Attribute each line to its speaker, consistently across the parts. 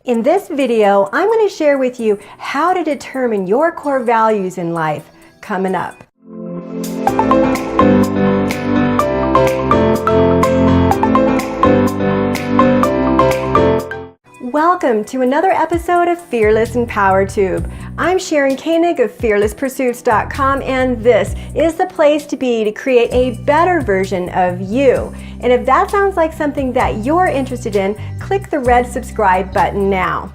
Speaker 1: In this video, I'm going to share with you how to determine your core values in life. Coming up. Welcome to another episode of Fearless and Power Tube. I'm Sharon Koenig of fearlesspursuits.com, and this is the place to be to create a better version of you. And if that sounds like something that you're interested in, click the red subscribe button now.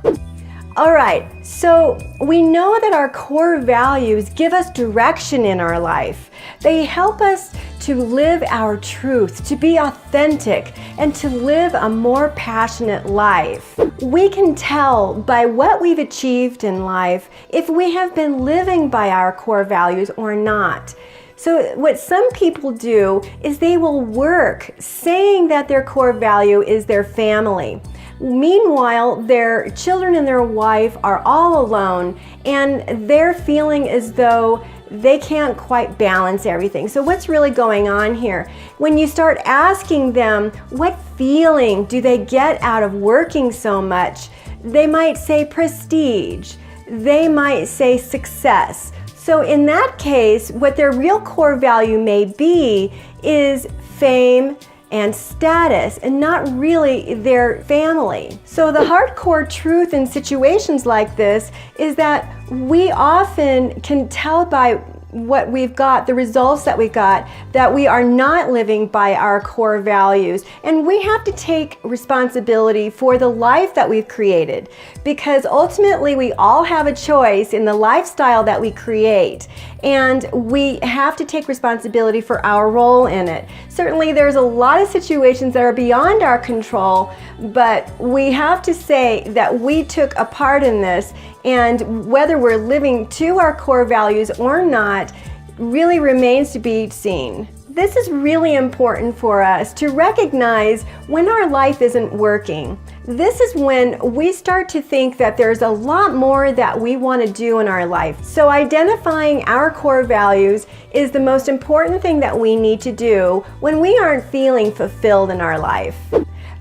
Speaker 1: Alright, so we know that our core values give us direction in our life. They help us to live our truth, to be authentic, and to live a more passionate life. We can tell by what we've achieved in life if we have been living by our core values or not. So what some people do is they will work saying that their core value is their family. Meanwhile, their children and their wife are all alone, and they're feeling as though they can't quite balance everything. So what's really going on here? When you start asking them what feeling do they get out of working so much, they might say prestige, they might say success. So in that case, what their real core value may be is fame and status, and not really their family. So the hardcore truth in situations like this is that we often can tell by what we've got, the results that we got, that we are not living by our core values. And we have to take responsibility for the life that we've created, because ultimately we all have a choice in the lifestyle that we create, and we have to take responsibility for our role in it. Certainly there's a lot of situations that are beyond our control, but we have to say that we took a part in this, and whether we're living to our core values or not really remains to be seen. This is really important for us to recognize when our life isn't working. This is when we start to think that there's a lot more that we want to do in our life. So identifying our core values is the most important thing that we need to do when we aren't feeling fulfilled in our life.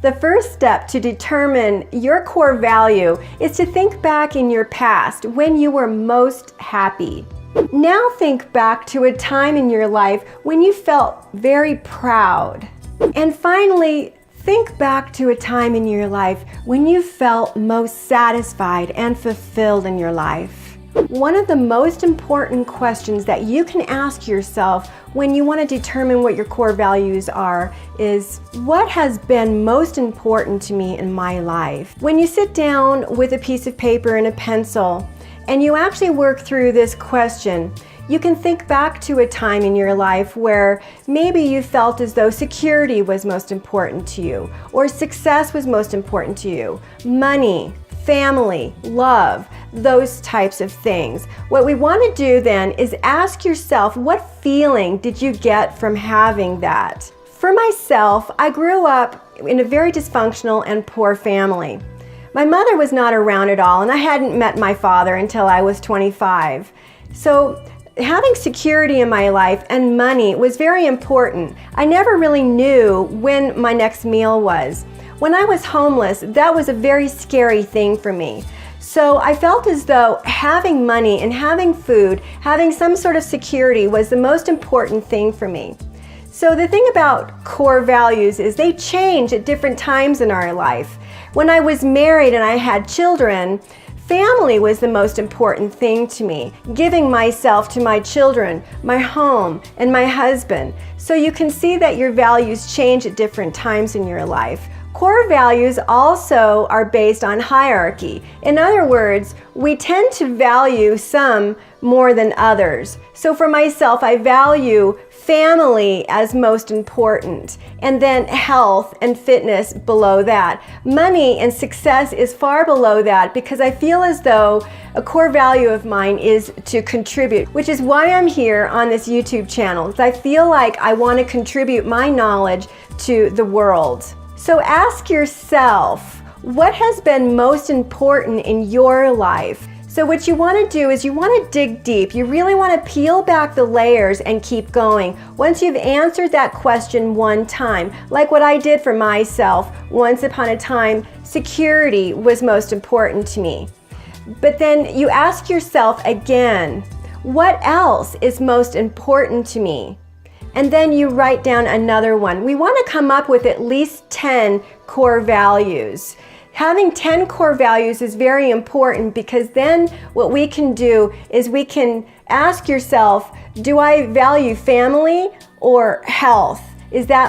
Speaker 1: The first step to determine your core value is to think back in your past when you were most happy. Now think back to a time in your life when you felt very proud. And finally, think back to a time in your life when you felt most satisfied and fulfilled in your life. One of the most important questions that you can ask yourself when you want to determine what your core values are is, what has been most important to me in my life? When you sit down with a piece of paper and a pencil and you actually work through this question, you can think back to a time in your life where maybe you felt as though security was most important to you, or success was most important to you, money, family, love, those types of things. What we want to do then is ask yourself, what feeling did you get from having that? For myself, I grew up in a very dysfunctional and poor family. My mother was not around at all, and I hadn't met my father until I was 25. So having security in my life and money was very important. I never really knew when my next meal was. When I was homeless, that was a very scary thing for me. So I felt as though having money and having food, having some sort of security was the most important thing for me. So the thing about core values is they change at different times in our life. When I was married and I had children, family was the most important thing to me, giving myself to my children, my home, and my husband. So you can see that your values change at different times in your life. Core values also are based on hierarchy. In other words, we tend to value some more than others. So for myself, I value family as most important, and then health and fitness below that. Money and success is far below that, because I feel as though a core value of mine is to contribute, which is why I'm here on this YouTube channel, because I feel like I want to contribute my knowledge to the world. So ask yourself, what has been most important in your life? So what you want to do is you want to dig deep. You really want to peel back the layers and keep going. Once you've answered that question one time, like what I did for myself, once upon a time, security was most important to me. But then you ask yourself again, what else is most important to me? And then you write down another one. We want to come up with at least 10 core values. Having 10 core values is very important because then what we can do is we can ask yourself, do I value family or health?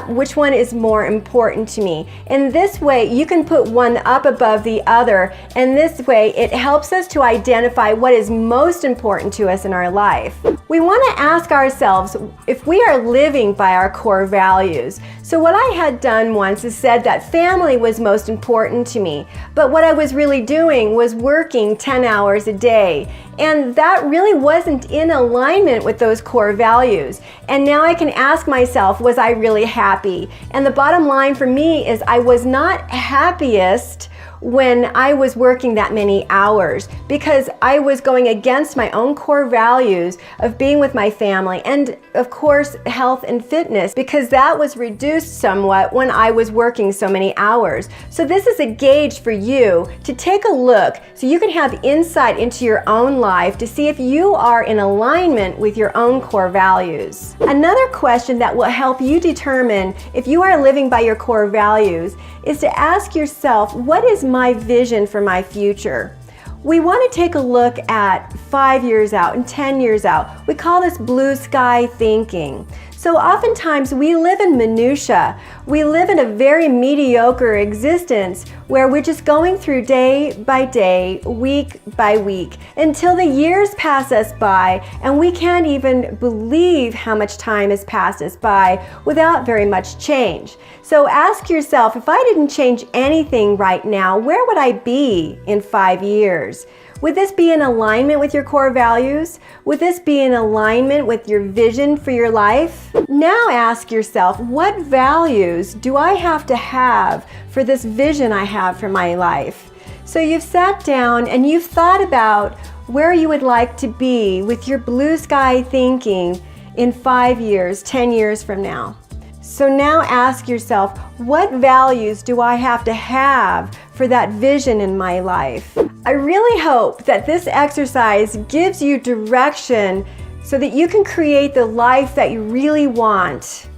Speaker 1: Which one is more important to me? In this way, you can put one up above the other, and this way it helps us to identify what is most important to us in our life. We want to ask ourselves if we are living by our core values. So what I had done once is said that family was most important to me, but what I was really doing was working 10 hours a day, and that really wasn't in alignment with those core values. And now I can ask myself, was I really happy? And the bottom line for me is I was not happiest when I was working that many hours because I was going against my own core values of being with my family and of course health and fitness, because that was reduced somewhat when I was working so many hours. So this is a gauge for you to take a look so you can have insight into your own life to see if you are in alignment with your own core values. Another question that will help you determine if you are living by your core values is to ask yourself, what is my vision for my future? We want to take a look at 5 years out and 10 years out. We call this blue sky thinking. So oftentimes we live in minutia. We live in a very mediocre existence where we're just going through day by day, week by week, until the years pass us by and we can't even believe how much time has passed us by without very much change. So ask yourself, if I didn't change anything right now, where would I be in 5 years? Would this be in alignment with your core values? Would this be in alignment with your vision for your life? Now ask yourself, what values do I have to have for this vision I have for my life? So you've sat down and you've thought about where you would like to be with your blue sky thinking in 5 years, 10 years from now. So now ask yourself, what values do I have to have for that vision in my life? I really hope that this exercise gives you direction so that you can create the life that you really want.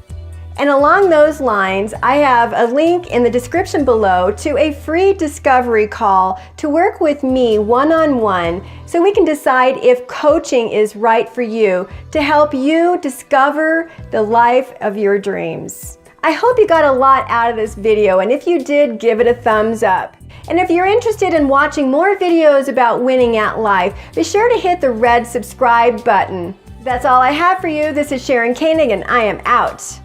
Speaker 1: And along those lines, I have a link in the description below to a free discovery call to work with me one-on-one so we can decide if coaching is right for you to help you discover the life of your dreams. I hope you got a lot out of this video, and if you did, give it a thumbs up. And if you're interested in watching more videos about winning at life, be sure to hit the red subscribe button. That's all I have for you. This is Sharon Koenig, and I am out.